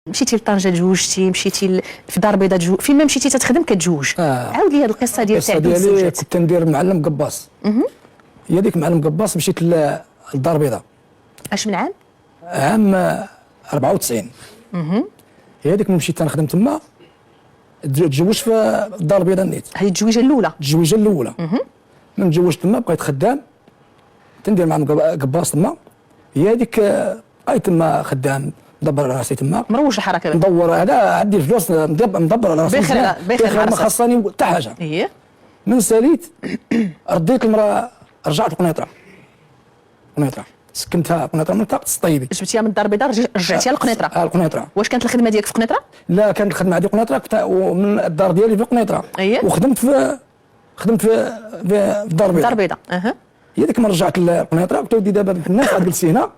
مشيتي لطنجه تزوجتي، مشيتي في دار بيضاء تزوج، فين ما مشيتي تتخدم كتزوج. عاود لي هذه القصه ديال القصه ديالي كنت ندير معلم قباص. هي ديك معلم قباص مشيت للدار بيضاء. اش من عام؟ عام 94. هي ديك مشيت تنخدم تما، تزوجت في الدار البيضاء نيت. هذه التزويجه الاولى. التزويجه الاولى. من تزوجت تما بقيت خدام تندير معلم قباص تما. هي هذيك بقيت تما خدام مدبر على راسي تما، مروج الحركه ندور هذا عندي الفلوس مدبر على راسي بخير ما خاصني حتى حاجه. اييه من ساليت رديت المراه، رجعت لقنيطره سكنتها قنيطره من طاقه الطيبي، جبتيها من الدار البيضاء رجعتيها لقنيطره. القنيطره. واش كانت الخدمه ديالك في قنيطره؟ لا كانت الخدمه عندي قنيطره، ومن الدار ديالي في قنيطره. اييه. وخدمت في الدار البيضاء. الدار البيضاء هي ديك ما رجعت لقنيطره قلت ودي دابا الناس عاد جلسي هنا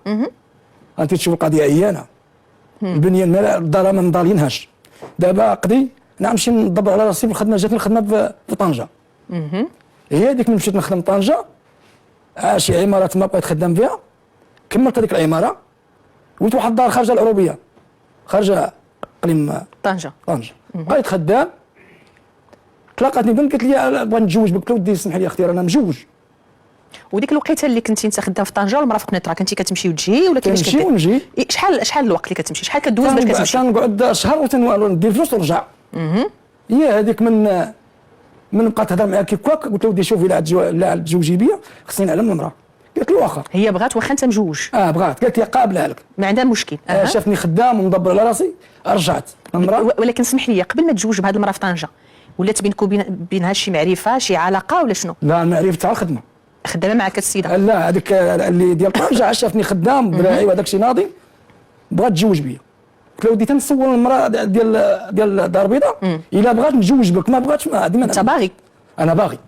انت تشوف القضيه عيانه. البنيه الدار ما مضالينهاش. دابا قضي نمشي ندبر على راسي في الخدمه، جاتني الخدمه في طنجه. هي ديك مشيت نخدم طنجه، شي عماره تما بقيت خدام فيها، كملت هذيك العماره وليت واحد الدار خارجه العروبيه، خارجه اقليم طنجه. بقيت خدام. تلاقاتني بنت قالت لي بغا نتزوج بك، قلت ودي اسمح لي اختي انا مجوج. وديك الوقيته اللي كنتي انت خدام في طنجه والمراه في قنيطره كنتي كتمشي وتجي ولا كيفاش كنتي؟ كنمشي ونجي. شحال الوقت اللي كتمشي؟ شحال كدوز باش كتمشي؟ كنقعد شهر وندير فلوس ونرجع. هي هذيك من بقات تهضر معايا كيكواك قلت له ودي شوفي لا تزوجي بيا خصني نعلم المراه. قالت لي واخا. هي بغات واخا انت مجوج. بغات، قالت لي قابلها لك ما عندها مشكل. شافني خدام ومدبر على راسي رجعت المراه. ولكن سمح لي، قبل ما تزوج بهذه المراه في طنجه ولات بينك وبينها شي معرفه، شي علاقه ولا شنو؟ لا المعرفه تاع الخدمه. خدامه معك السيده؟ لا هذيك اللي ديال طنجه شافني خدام براعي وهذاك الشيء ناضي، بغات تزوج بيا. قلت له ودي تنسول المراه ديال الدار البيضاء الا بغات نتزوج بك، ما بغاتش ما انت باغي؟ انا باغي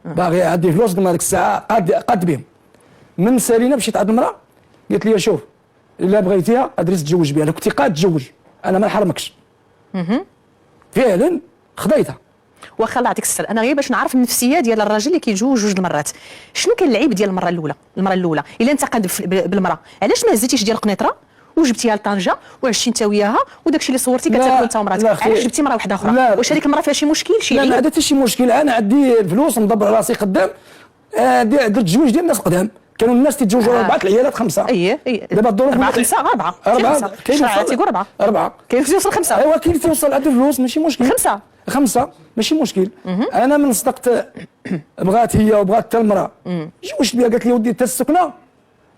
باغي عندي فلوس ديك الساعه قاد بهم. من سالينا مشيت عند المراه قالت لي شوف الا بغيتيها قادري تتزوج بها، لو كنتي قاد تزوج انا ما نحرمكش. فعلا خديتها. واخا الله يعطيك السر، انا غير باش نعرف النفسيه ديال الراجل اللي كيتزوج جوج المرات. شنو كان العيب ديال المره الاولى الا انت قاد بالمراه؟ علاش ما هزيتيش ديال قنيطره وجبتيها لطنجه وعشتي انت وياها وداكشي اللي صورتي كتاكلوا انت ومراتك؟ علاش جبتي مراه واحده اخرى؟ واش هذيك المراه فيها شي مشكل شي عيب؟ لا ما عندها حتى شي مشكل. انا عندي الفلوس مدبر على راسي خدام. درت التزويج ديال الناس قدام، كانوا الناس تيتزوجوا 4 العيالات 5. اييه دابا الظروف 4 5 4 كاين تيقول 4 كاين توصل 5. ايوا كاين توصل عنده فلوس ماشي مشكل. 5 ماشي مشكل. انا من صدقت بغات هي وبغات حتى المراه جوجت بها. قالت لي ودي حتى السكنه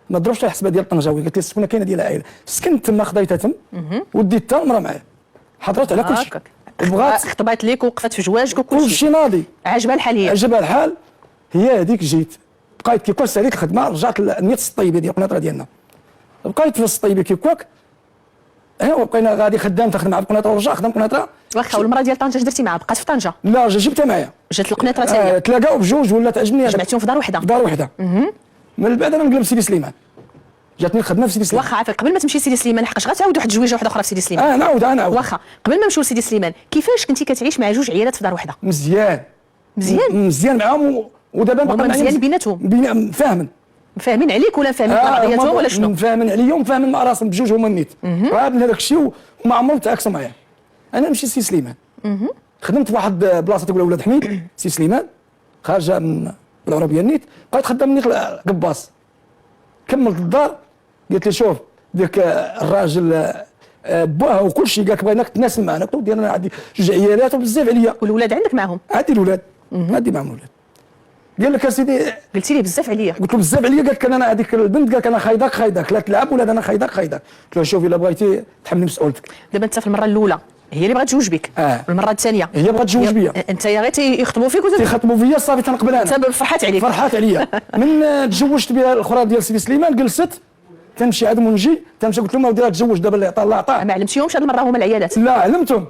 ما ضربش الحسبه ديال طنجاوي، قالت لي السكنه كاينه ديال العائله. سكنت تما خديتها تم وديت حتى المراه معايا، حضرت على كل شيء. بغات خطبات ليك وقفت في زواجك وكل شيء ناضي. عجبها الحال هي؟ عجبها الحال. هي هذيك جيت بقيت كيكواك ساليت الخدمه، رجعت لنيت الطيبه ديال قنيطره ديالنا، بقيت في الطيبه كيكواك. بقينا غادي خدام تخدم مع قنيطره ورجع خدام قنيطره. واخا والمراه ديال طنجه درتي معها بقات في طنجه؟ لا جبتها معايا، جات لقنيطره ثانيه. تلاقاو بجوج ولا تعجبني جمعتيهم في دار وحده. في دار وحده. من بعد انا نقلب سيدي سليمان، جاتني الخدمه في سيدي سليمان. واخا عافاك قبل ما تمشي لسيدي سليمان حقاش غتعاود واحد التزويجه واحده اخرى في سيدي سليمان. نعاود واخا قبل ما نمشيو لسيدي سليمان كيفاش كنتي كتعيش مع جوج عيالات في دار وحده؟ مزيان معاهم. ودابا باقي مزيان بيناتهم فاهمين عليك ولا فاهمين بعضياتهم ولا شنو؟ فاهمين عليا وفاهمين مع راسهم بجوج هما النيت. عارفين هذاك الشيء وما عمرهم تعاكسوا معايا. انا نمشي لسي سليمان. خدمت في واحد بلاصه تقول ولاد حميد سي سليمان خارجه من العربيه النيت. بقيت خدام نيت قباص. كملت الدار قالت لي شوف ديك الراجل باها وكل شيء، قالك بغيناك تناسب معنا. قلت له انا عندي جوج عيالات وبزاف عليا. والولاد عندك معاهم؟ عندي الاولاد عندي معاهم الاولاد. قال لك اسيدي قلتي لي بزاف عليا. قلت له بزاف عليا. قالت لك انا هذيك البنت قالت انا خايداك لا تلعب ولا انا خايداك. قلت له شوف الا بغيتي تحملي مسؤولتك. دابا انت في المره الاولى هي اللي بغات تزوج بك، والمره الثانيه هي بغات تزوج بيا. انت يا غير تيخطبوا فيك تيخطبوا فيا صافي تنقبل انا. انت فرحات عليا. من تزوجت بها الاخرى ديال سيدي سليمان جلست تمشي عندهم ونجي تمشي. قلت لهم ودي راه تزوج دابا اللي عطاه الله عطاه. ما علمتيهمش هذه المره هما العيالات؟ لا علمتهم.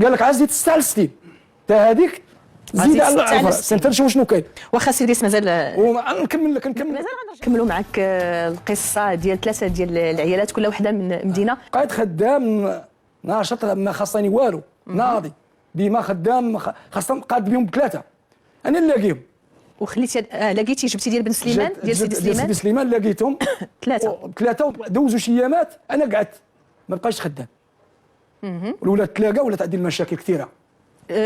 قال لك عاد زيد تستاهل 60 تا هذيك زيد على العفره انت نشوف شنو كاين. واخا سيدي مازال نكمل نكملوا معك القصه ديال 3 ديال العيالات كل وحده من مدينه. بقيت خدام ناشط ما خاصني والو ناضي ديما خدام خاصهم قاد بهم ب3 انا نلاقيهم. وخليتي لقيتي جبتي ديال بن سليمان ديال سيدي الاولاد تلاقى ولات عندي المشاكل كثيره.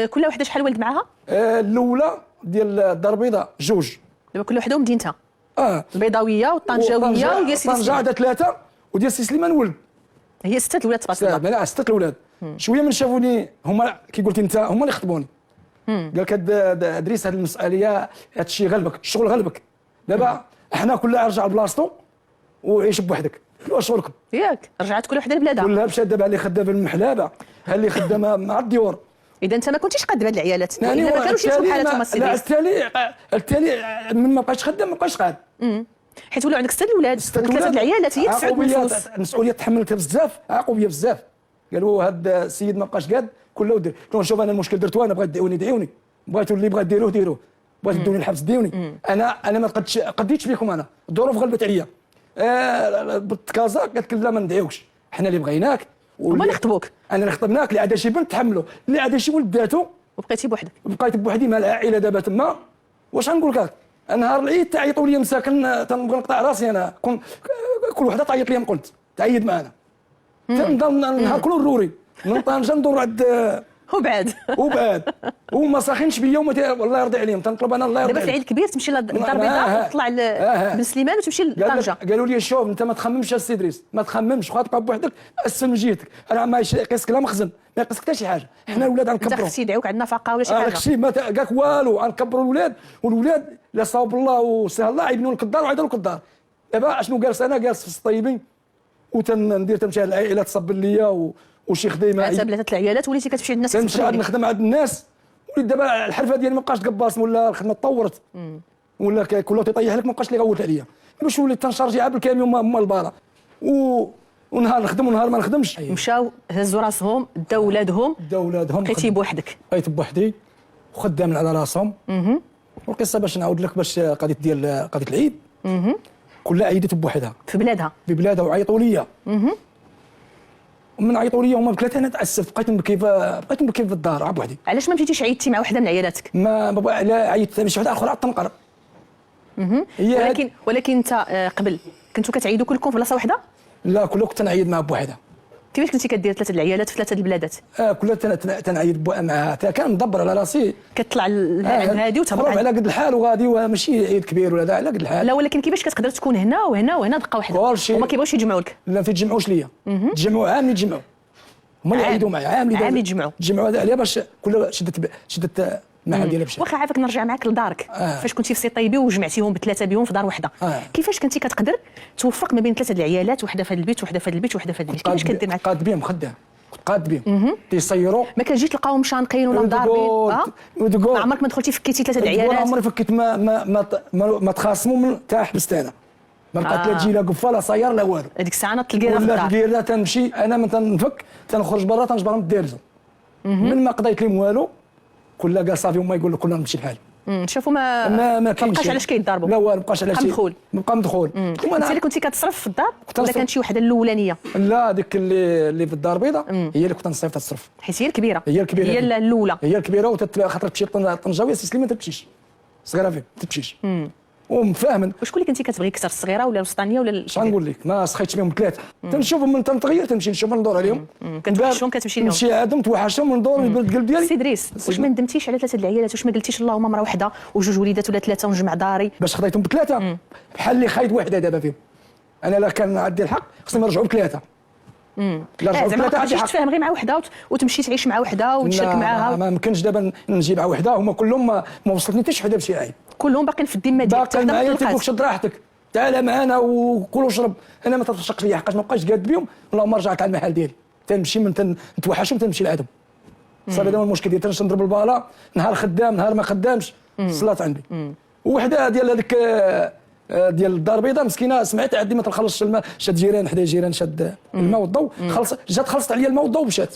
كل وحده شحال ولد معاها؟ الاولى ديال الدار البيضاء جوج. دابا كل وحده ومدينتها. البيضاويه والطنجاويه وديال سيدي طنجه عندها 3 وديال سي سليمان ولد. هي 6 الاولاد تبارك الله. لا 6 الاولاد. شويه من شافوني هما كي قلت انت هما اللي خطبوني. قال لك دريس هذه المسؤوليه، هذا الشيء غلبك، الشغل غلبك. دابا احنا كلها رجع لبلاصتو وعيش بوحدك، واش شغلكم؟ ياك رجعت كل وحده لبلادها. كلها مشات دابا اللي خدامه في المحلابه، اللي خدامه مع الديور. اذا انت ما كنتيش قاد بهاد العيالات، يعني ما كانوش يدخلوا حالتهم السي لا دريس. التالي من ما بقاش خدام ما بقاش قاد. حيت ولاو عندك 6 الاولاد و3 العيالات، هي 9 النفوس. المسؤوليه تحملتها بزاف، عقوبيه بزاف. قالوا هذا السيد ما بقاش قاد كله ودير. قلت لهم شوف انا المشكل درتو انا، بغيت دعوني بغيتوا اللي بغا ديروه ديروه، بغيت تدوني الحبس ديوني. انا ما قديتش بكم، انا الظروف غلبت عليا. بالتكازا قالت لك لا ما ندعيوكش، حنا اللي بغيناك هما اللي خطبوك. انا اللي خطبناك، اللي عندها شي بنت تحملو، اللي عندها شي ولد داتو وبقيتي بوحدك. بقيت بوحدي مع العائله دابا تما. واش غنقول لك؟ نهار العيد تعيطوا لي مساكن، تنبغي نقطع راسي انا. كل وحده تعيط لي قلت تعيد معنا. تنضل نهار كل الروري من طنجه ندور عند وبعد وما ساخنش بيا والله يرضي عليهم. تنطلب انا الله يرضي دابا في العيد الكبير تمشي للدار البيضاء وتطلع بن سليمان وتمشي لطنجه. قالوا لي شوف انت ما تخممش السي دريس، ما تخممش، واخا تبقى بوحدك اسفل من جهتك. انا ما يقيسك لا مخزن، ما يقيسك حتى شي حاجه. حنا الولاد غنكبروا. انت خصك يدعوك عندنا نفقه ولا شي حاجه. داكشي ما قالك والو، غنكبروا الولاد، والولاد لا صوب الله وسهل الله يبنوا لك الدار ويعيطوا لك الدار. دابا اشنو جالس انا؟ جالس في الطيبين وتندير تمشي على العائله تصب ليا وشي خديمه. انت بلاتات العيالات وليتي كتمشي عند الناس تمشي نخدم عند الناس. وليت دابا الحرفه ديالي ما بقاش تقباص، ولا الخدمه تطورت، ولا كله تيطيح لك، ما بقاش اللي يغوت عليا. باش وليت تنشارجي عاد بالكاميون هما البارا ونهار نخدم ونهار ما نخدمش. مشاو هزوا راسهم داو ولادهم بقيتي بوحدك. بقيت بوحدي وخدامين على راسهم. والقصه باش نعاود لك، باش قضيه العيد كلها عيدت بوحدها في بلادها وعيطوا لي. ومن عيطوا لي هما بثلاثه انا تاسفت، بقيت نبكي في الدار عا بوحدي. علاش ما مشيتيش عيدتي مع وحده من عيالاتك؟ ما لا عيطت مع شي وحده اخرى تنقر. ولكن انت قبل كنتوا كتعيدوا كلكم في بلاصه واحده؟ لا كلكم كنت نعيد مع بوحده. كيفاش كنتي كدير 3 العيالات في 3 البلادات؟ كلها تنعيد معها، كان مدبر على راسي. كتطلع هذه وتهبط على قد الحال وغادي، ماشي عيد كبير ولا على قد الحال. لا ولكن كيفاش كتقدر تكون هنا وهنا وهنا دقه واحده وما كيبغيوش يجمعوا لك؟ لا ما تيتجمعوش ليا، تجمعوا عام اللي يتجمعوا هما اللي يعيدوا معايا، عام اللي يتجمعوا عليها باش كل شدت معها ديالها بشي. واخا عافاك نرجع معاك لدارك. فاش كنتي في سي طيبي وجمعتيهم ب3 بهم في دار واحده، كيفاش كنتي كتقدر توفق ما بين 3 العيالات، وحده في هذا البيت وحده في هذا البيت وحده في هذا البيت؟ كيفاش كدير معاك؟ قاد بهم خدام، كنت قاد بهم تيصيروا. ما كتجي تلقاهم شانقين ولا ضاربين؟ ما عمرك ما دخلتي فكيتي 3 العيالات؟ ما عمري فكيت، ما تخاصموا من تا حبست انا. ما بقات لا تجي لا قفه لا صيار لا والو. هذيك الساعه نطلقيها في الدار. ولا تنمشي انا ما تنفك، تنخرج برا تنجبر من الدارجه. من ما قضيت لهم والو كلها قال صافي، هما يقول لك كلنا نمشي لحالي. شوفوا ما بقاش علاش كيضربوا. لا والو ما بقاش علاش مدخول. بقى مدخول. انت اللي كنتي كتصرف في الدار ولا كانت شي وحده الاولانيه؟ لا هذيك اللي في الدار البيضاء هي اللي كنت نصيفط تصرف، حيت هي الكبيره. هي الاولى، هي الكبيره. خاطر تمشي طنجاويه سي سليمان ما تمشيش، صغيره فين ما تمشيش. ومفاهمن. وشكون اللي كنتي كتبغي اكثر، الصغيره ولا الوسطانيه ولا اش غنقول لك؟ ما سخيتش بهم 3. تنشوفهم من تنتغير تمشي نشوف ندور عليهم. كتوحشهم كتمشي لهم؟ نمشي عندهم توحشهم ندور نبرد القلب ديالي. سي دريس واش ما ندمتيش على 3 العيالات؟ واش ما قلتيش اللهم مرة واحده وجوج وليدات ولا 3 ونجمع داري؟ باش خديتهم ب3 بحال اللي خايد وحده دابا فيهم. انا لا كان عندي الحق خصني نرجعوا ب3. لا زعما ما تمشيش تفاهم غير مع وحده وتمشي تعيش مع وحده وتشارك معاها؟ ما يمكنش دابا نجي مع وحده، هما كلهم ما وصلتني حتى شي وحده بشي عيب. كلهم باقيين في الذمه ديالك. باقي معايا، تيقولك شد راحتك تعال معنا وكل وشرب. انا ما تتشقش فيا حقاش ما بقاش قاد بهم. اللهم رجعت على المحل ديالي، تنمشي من نتوحشهم تنمشي لعندهم. صافي هذا المشكل ديالي، تنمشي نضرب البالا نهار خدام نهار ما خدامش. الصلاه عندي. وحده ديال هذيك ديال الدار البيضاء مسكينه، سمعت عندي ما تخلصش الماء، شاد جيران حدا جيران شاد الماء والضوء، خلصت عليا الماء والضوء ومشات.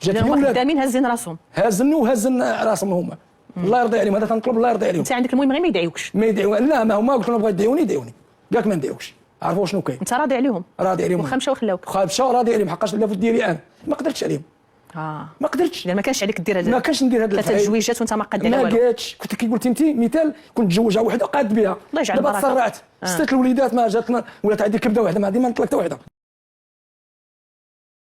جات هما خدامين هازين راسهم، هازن راسهم هما. الله يرضي عليهم، هذا تنطلب الله يرضي عليهم. انت عندك المهم غير ما يدعيوكش. لا ما هما قلت لهم بغيت يدعوني قالك ما ندعيوكش، عرفوا شنو كاين. انت راضي عليهم؟ راضي عليهم. واخا مشاو خلاوك؟ واخا مشاو راضي عليهم، حقاش لا ديالي انا ما قدرتش عليهم. ما قدرتش، لان ما كانش عليك دير هذا. ما كانش ندير هذا 3 تزويجات وانت ما قاد على والو. ما قادش. كنت كي قلت انت مثال، كنت متزوجه وحده قاد بها. الله يجعل البركه. دابا تسرعت 6 الوليدات ما جات، ولات عندي كبده وحده ما عندي ما نطلق حتى وحده.